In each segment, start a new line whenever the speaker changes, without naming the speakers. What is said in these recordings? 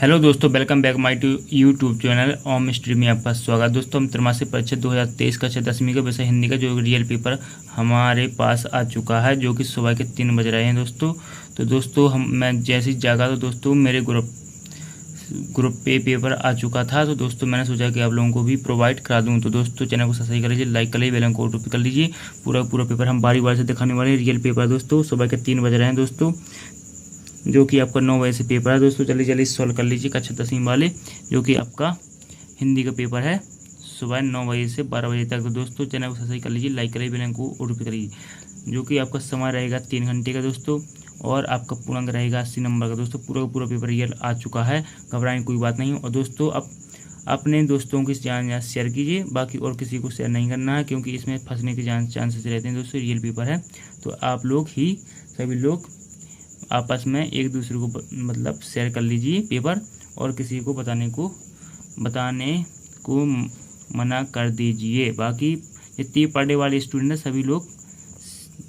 Hello दोस्तों, welcome back my to YouTube channel Om स्ट्री में आपका स्वागत। दोस्तों हम त्रैमासिक परीक्षा 2023 का 10वीं का विषय हिंदी का जो रियल पेपर हमारे पास आ चुका है, जो कि सुबह के 3 बज रहे हैं दोस्तों। तो दोस्तों मैं जैसे ही जागा तो दोस्तों मेरे ग्रुप पे पेपर आ चुका था। तो दोस्तों मैंने सोचा कि आप लोगों को भी प्रोवाइड करा दूं। तो दोस्तों चैनल को सब्सक्राइब कर लीजिए, लाइक कर लीजिए, बेल आइकन को ऑटो पे कर लीजिए। पूरा पेपर हम बारी बारी से दिखाने वाले हैं। रियल पेपर दोस्तों सुबह के 3 बज रहे हैं दोस्तों, जो कि आपका 9 बजे से पेपर है दोस्तों। जल्दी सॉल्व कर लीजिए कक्षा 10वीं वाले, जो कि आपका हिंदी का पेपर है सुबह 9 बजे से 12 बजे तक। तो दोस्तों चैनल को सब्सक्राइब कर लीजिए, लाइक करिए, बेल आइकन को ऑटो पे कर लीजिए। जो कि आपका समय रहेगा 3 घंटे का दोस्तों, और आपका पूर्णांक रहेगा 80 नंबर का दोस्तों। पूरा पेपर रियल आ चुका है, घबराने की कोई बात नहीं। और दोस्तों अब अपने दोस्तों के साथ शेयर कीजिए, बाकी और किसी को शेयर नहीं करना है, क्योंकि इसमें फंसने के चांसेस रहते हैं दोस्तों। रियल पेपर है तो आप लोग ही सभी लोग आपस में एक दूसरे को मतलब शेयर कर लीजिए पेपर, और किसी को बताने को मना कर दीजिए। बाकी जितनी पढ़ने वाले स्टूडेंट हैं सभी लोग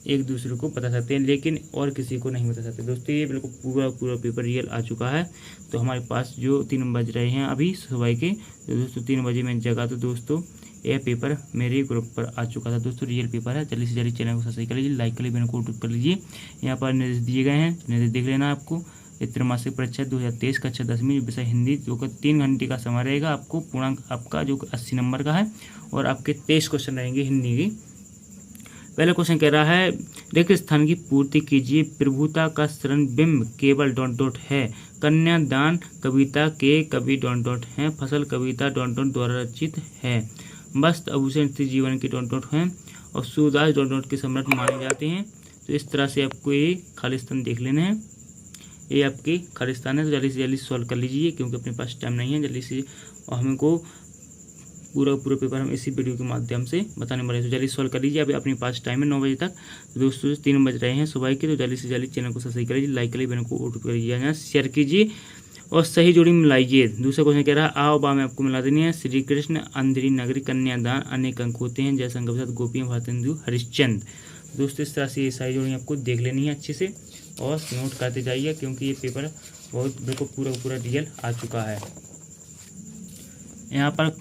एक दूसरे को बता सकते हैं, लेकिन और किसी को नहीं बता सकते दोस्तों। ये बिल्कुल पूरा पेपर रियल आ चुका है। तो हमारे पास जो 3 बज रहे हैं अभी सुबह के, तो दोस्तों 3 बजे मैं जगा तो दोस्तों यह पेपर मेरे ग्रुप पर आ चुका था दोस्तों। रियल पेपर है। जल्दी से जल्दी चैनल को सब्सक्राइब कर लीजिए, लाइक कर लीजिए, को कर लीजिए। यहाँ पर निर्देश दिए गए हैं, निर्देश देख लेना आपको। त्रैमासिक परीक्षा 2023 कक्षा 10वीं विषय हिंदी, जो कि 3 घंटे का समय रहेगा। आपको पूर्णांक आपका जो 80 नंबर का है, और आपके 23 क्वेश्चन रहेंगे हिंदी की। पहला क्वेश्चन कह रहा है, रिक्त स्थान की पूर्ति कीजिए। प्रभुता का शरण बिंब केवल ... है। कन्यादान कविता के कवि ... हैं। फसल कविता ... द्वारा रचित है। वस्त्र आभूषण स्त्री जीवन के ... हैं। और सूरदास ... के सम्राट माने जाते हैं। तो इस तरह से आपको ये खालिस्तान देख लेना है। ये आपके खालिस्तान है। तो जल्दी से जल्दी सॉल्व कर लीजिए, क्योंकि अपने पास टाइम नहीं है जल्दी से, और हमको पूरा पेपर हम इसी वीडियो के माध्यम से बताने वाले हैं। तो जल्दी सॉल्व कर लीजिए, अभी अपने पास टाइम है 9 बजे तक। तो दोस्तों 3 बज रहे हैं सुबह के। तो जल्दी से जल्दी चैनल को सब्सक्राइब कर लीजिए, लाइक करिए, बेल को ऑटो करिए, शेयर कीजिए और सही जोड़ी मिलाइए। दूसरा क्वेश्चन कह रहा है, आओ बा में आपको मिला देनी है। श्री कृष्ण अंधेरी नगरी कन्यादान अनेक अंक होते हैं, जैसा अंक के साथ गोपियाँ भारतेंदु हरिश्चंद्र। दोस्तों इस तरह से ये सारी जोड़ी आपको देख लेनी है अच्छे से, और नोट करते जाइए, क्योंकि ये पेपर बहुत बिल्कुल पूरा रियल आ चुका है। यहाँ पर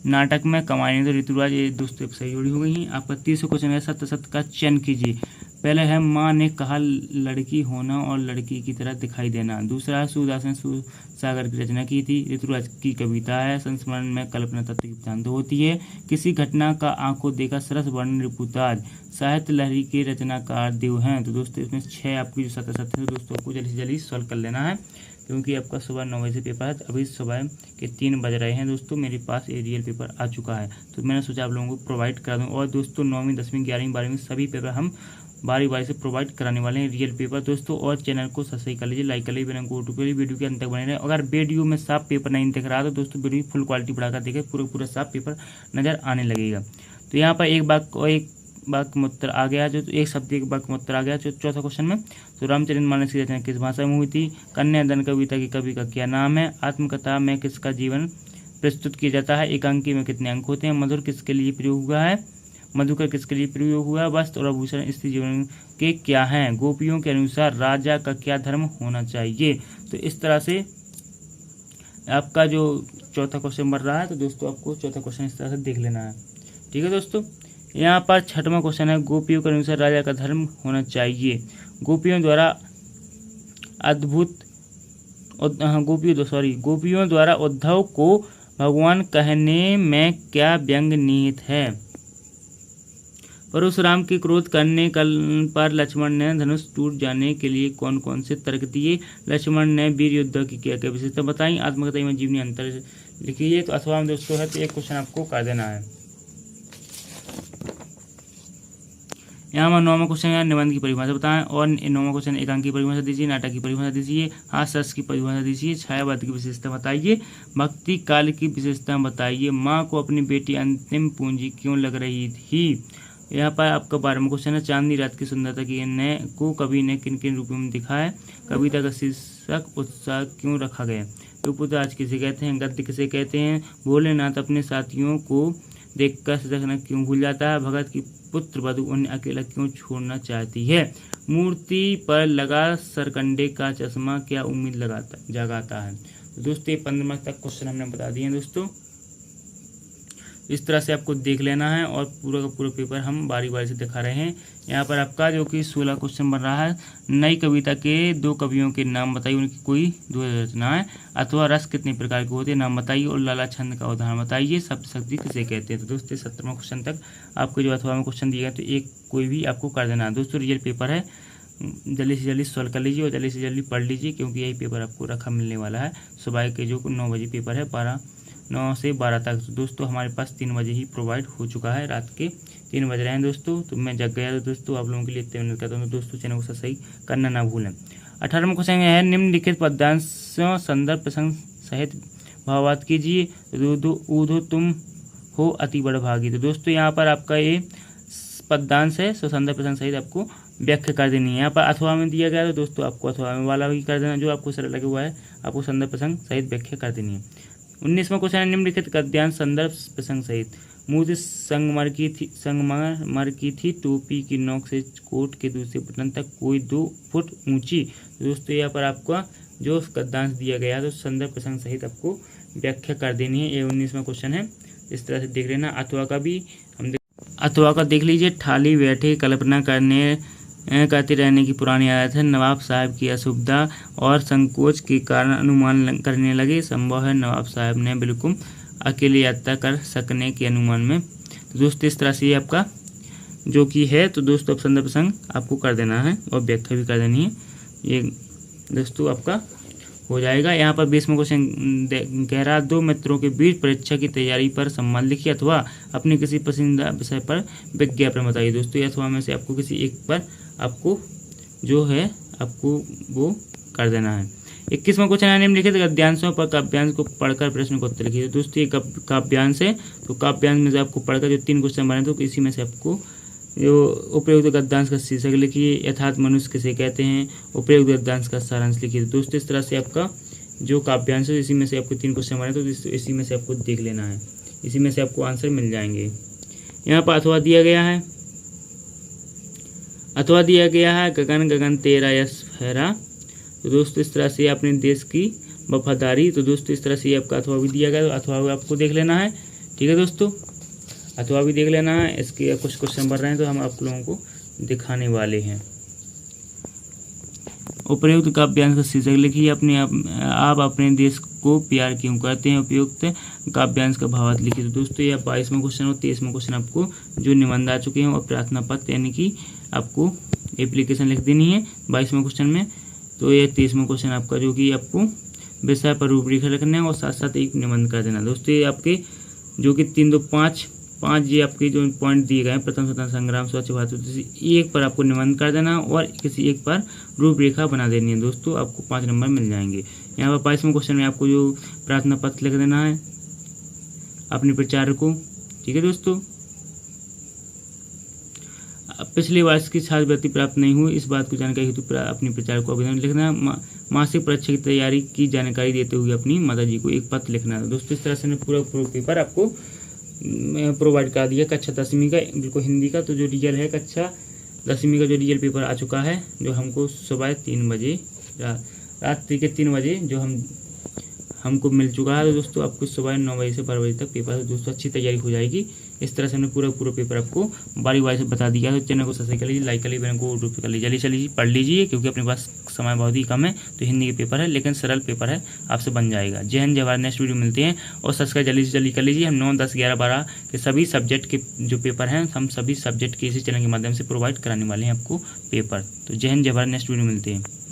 नाटक में कमाई तो ऋतुराज, ये दोस्तों सही जोड़ी हो गई हैं। आपका 30 क्वेश्चन है, सत्य का चयन कीजिए। पहले है, माँ ने कहा लड़की होना और लड़की की तरह दिखाई देना। दूसरा है, सूरदास ने सागर की रचना की थी। ऋतुराज की कविता है। संस्मरण में कल्पना तत्व की प्रधानता होती है। किसी घटना का आंखों देखा सरस वर्णन रिपुताज। साहित्य लहरी के रचनाकार देव हैं। तो दोस्तों इसमें 6 आपकी जो सत्य है दोस्तों को जल्दी से जल्दी सॉल्व कर लेना है, क्योंकि आपका सुबह 9 बजे से पेपर है। अभी सुबह के 3 बज रहे हैं दोस्तों, मेरे पास ये रियल पेपर आ चुका है। तो मैंने सोचा आप लोगों को प्रोवाइड करा दूँ। और दोस्तों 9वीं 10वीं 11वीं 12वीं सभी पेपर हम बारी से प्रोवाइड कराने वाले हैं रियल पेपर दोस्तों। और चैनल को सब्सक्राइब कर लीजिए, लाइक कर लीजिए, बेल को ऑटो पे वीडियो के अंत तक बने रहे। अगर वीडियो में साफ पेपर नहीं दिख रहा तो दोस्तों वीडियो की फुल क्वालिटी बढ़ाकर देखें, पूरा साफ पेपर नजर आने लगेगा। तो यहाँ पर एक वाक्य में उत्तर आ गया, जो एक शब्द एक वाक्य में उत्तर आ गया। जो चौथा क्वेश्चन में, तो रामचरितमानस की रचना किस भाषा में हुई थी। कन्यादान कविता की कवि का क्या नाम है। आत्मकथा में किसका जीवन प्रस्तुत किया जाता है। एकांकी में कितने अंक होते हैं। मधुर किसके लिए प्रयोग हुआ है। मधुकर किसके लिए प्रयोग हुआ है। वस्त्र और आभूषण स्त्री जीवन के क्या हैं। गोपियों के अनुसार राजा का क्या धर्म होना चाहिए। तो इस तरह से आपका जो चौथा क्वेश्चन बन रहा है, तो दोस्तों आपको चौथा क्वेश्चन इस तरह से देख लेना है। ठीक है दोस्तों, यहाँ पर 6वां क्वेश्चन है, गोपियों के अनुसार राजा का धर्म होना चाहिए। गोपियों द्वारा उद्धव को भगवान कहने में क्या व्यंग निहित है। परशुराम के क्रोध करने पर लक्ष्मण ने धनुष टूट जाने के लिए कौन कौन से तर्क दिए। लक्ष्मण ने वीर योद्धा की क्या क्या विशेषता बताई। आत्मकथा में जीवनी अंतर लिखिए। तो अथवा में दोस्तों है, तो एक क्वेश्चन आपको कर देना है। यहाँ पर 9वां क्वेश्चन है, निबंध की परिभाषा बताएं। और 9वां क्वेश्चन, एकांक की परिभाषा दीजिए, नाटक की परिभाषा दीजिए, हास्य रस की परिभाषा दीजिए, छायावाद की विशेषता बताइए, भक्ति काल की विशेषता बताइए, माँ को अपनी बेटी अंतिम पूंजी क्यों लग रही थी। यहाँ पर आपका 12वां क्वेश्चन है, चांदनी रात की सुंदरता को कवि ने किन किन रूपों में दिखाया। कविता का शीर्षक उत्साह क्यों रखा गया। रिपुताज किसे कहते हैं। गद्य किसे कहते हैं। भोलेनाथ अपने साथियों को देखकर रखना क्यों भूल जाता है। भगत की पुत्र वधु उन्हें अकेला क्यों छोड़ना चाहती है। मूर्ति पर लगा सरकंडे का चश्मा क्या उम्मीद जगाता है। तो दोस्तों ये 15 मार्क्स तक क्वेश्चन हमने बता दिए हैं दोस्तों। इस तरह से आपको देख लेना है और पूरा का पूरा पेपर हम बारी बारी से दिखा रहे हैं। यहाँ पर आपका जो कि 16 क्वेश्चन बन रहा है। नई कविता के 2 कवियों के नाम बताइए, उनकी कोई 2 रचनाएं, अथवा रस कितने प्रकार के होते हैं नाम बताइए, और लाला छंद का उदाहरण बताइए, शब्द शक्ति किसे कहते हैं। तो दोस्तों 17वां क्वेश्चन तक आपको जो अथवा में क्वेश्चन दिए गए तो एक कोई भी आपको कर देना है। दोस्तों रियल पेपर है, जल्दी से जल्दी सॉल्व कर लीजिए और जल्दी से जल्दी पढ़ लीजिए, क्योंकि यही पेपर आपको रखा मिलने वाला है। सुबह के जो 9 बजे पेपर है, 9 से 12 तक। तो दोस्तों हमारे पास 3 बजे ही प्रोवाइड हो चुका है, रात के 3 बज रहे हैं दोस्तों। तो मैं जग गया तो दोस्तों आप लोगों के लिए इतने मिनट करता हूँ। दोस्तों चैनल को सब्सक्राइब करना ना भूलें। 18वां क्वेश्चन है, निम्नलिखित पद्यांशों संदर्भ प्रसंग सहित भावार्थ कीजिए। ऊधो तुम हो अति बड़भागी। तो दोस्तों यहाँ पर आपका ये पद्यांश है, सो संदर्भ प्रसंग सहित आपको व्याख्या कर देनी है। यहाँ पर अथवा में दिया गया तो दोस्तों आपको अथवा में वाला ही कर देना, जो आपको सरल लगे हुआ है आपको संदर्भ प्रसंग सहित व्याख्या कर देनी है। 19वां क्वेश्चन है, निम्नलिखित गद्यांश संदर्भ प्रसंग सहित। मूर्ति संगमरमर की थी, टोपी की नोक से कोट के दूसरे बटन तक कोई 2 फुट ऊंची। तो दोस्तों यहाँ पर आपका जो गद्यांश दिया गया है तो संदर्भ प्रसंग सहित आपको व्याख्या कर देनी है। ये 19वां क्वेश्चन है, इस तरह से देख लेना। अथवा का भी अथवा का देख लीजिए। ठाली बैठे कल्पना करते रहने की पुरानी आदत है, नवाब साहब की असुविधा और संकोच के कारण अनुमान करने लगे, संभव है नवाब साहब ने बिल्कुल अकेले यात्रा कर सकने के अनुमान में। तो दोस्तों इस तरह से ये आपका जो कि है, तो दोस्तों संदर्भ प्रसंग आपको कर देना है और व्याख्या भी कर देनी है। ये दोस्तों आपका हो जाएगा। यहाँ पर 20वां क्वेश्चन कह रहा, 2 मित्रों के बीच परीक्षा की तैयारी पर संवाद लिखिए अथवा अपने किसी पसंदीदा विषय पर विज्ञापन बताइए। दोस्तों ये अथवा में से आपको किसी एक पर आपको जो है आपको वो कर देना है। 21वां क्वेश्चन है, निम्नलिखित गद्यांशों पर काव्यांश को पढ़कर प्रश्न को उत्तर लिखिए। दोस्तों ये काव्यांश है, तो काव्यांश में से आपको पढ़कर जो 3 क्वेश्चन बने तो इसी में से आपको जो उपयुक्त गद्यांश का शीर्षक लिखिए, यथार्थ मनुष्य किसे कहते हैं, उपयुक्त गद्यांश का सारांश लिखिए। दोस्तों इस तरह से आपका जो काव्यांश है इसी में से आपको 3 क्वेश्चन बने तो इसी में से आपको देख लेना है, इसी में से आपको आंसर मिल जाएंगे। यहाँ पर अथवा दिया गया है, अथवा दिया गया है, गगन गगन तेरा यश फहरा। तो दोस्तों इस तरह से अपने देश की वफादारी। तो दोस्तों इस तरह से आपका अथवा भी दिया गया, तो अथवा भी आपको देख लेना है। ठीक है दोस्तों, अथवा भी देख लेना है। इसके कुछ क्वेश्चन बन रहे हैं तो हम आप लोगों को दिखाने वाले हैं। उपयुक्त काव्यांश का शीर्षक लिखिए, आप अपने देश को प्यार क्यों करते हैं, उपयुक्त काव्यांश का भावार्थ लिखिए। तो दोस्तों यह 22वां क्वेश्चन और 23वां क्वेश्चन आपको जो निबंध आ चुके हैं और प्रार्थना पत्र यानी कि आपको एप्लीकेशन लिख देनी है 22वां क्वेश्चन में। तो ये 23वां क्वेश्चन आपका जो कि आपको विषय पर रूपरेखा लिखना है और साथ साथ एक निबंध कर देना। दोस्तों ये आपके जो कि 3 2 5 ये आपके जो पॉइंट दिए गए हैं, प्रथम स्वतंत्रता संग्राम, स्वच्छ भारत, किसी एक पर आपको निबंध कर देना और किसी एक पर रूपरेखा बना देनी है। दोस्तों आपको 5 नंबर मिल जाएंगे। यहाँ पर 22वें क्वेश्चन में आपको जो प्रार्थना पत्र लिख देना है अपने प्रचार को। ठीक है दोस्तों, पिछले वर्ष की छात्रवृत्ति प्राप्त नहीं हुई, इस बात को जानकारी हेतु अपने प्रचार को आवेदन लिखना है। मासिक परीक्षा की तैयारी की जानकारी देते हुए अपनी माताजी को एक पत्र लिखना है। दोस्तों इस तरह से पूरा पेपर आपको प्रोवाइड कर दिया कक्षा 10वीं का बिल्कुल हिंदी का। तो जो रियल है कक्षा 10वीं का जो रियल पेपर आ चुका है, जो हमको सुबह 3 बजे रात्रि के 3 बजे जो हमको मिल चुका है। तो दोस्तों आपको सुबह 9 बजे से 12 बजे तक पेपर है। दोस्तों अच्छी तैयारी हो जाएगी। इस तरह से हमने पूरा पेपर आपको बारी बारी से बता दिया है। तो चैनल को सब्सक्राइब कर लीजिए, लाइक कर लीजिए, को रूप कर लीजिए, जल्दी पढ़ लीजिए, क्योंकि अपने पास समय बहुत ही कम है। तो हिंदी के पेपर है लेकिन सरल पेपर है, आपसे बन जाएगा। जय हिंद, जय भारत। नेक्स्ट वीडियो मिलते हैं और सब्सक्राइब जल्दी से जल्दी कर लीजिए। हम 9, 10, 11, 12 के सभी सब्जेक्ट के जो पेपर हैं हम सभी सब्जेक्ट के इसी चैनल के माध्यम से प्रोवाइड कराने वाले हैं आपको पेपर। तो जय हिंद, जय भारत। नेक्स्ट वीडियो मिलते हैं।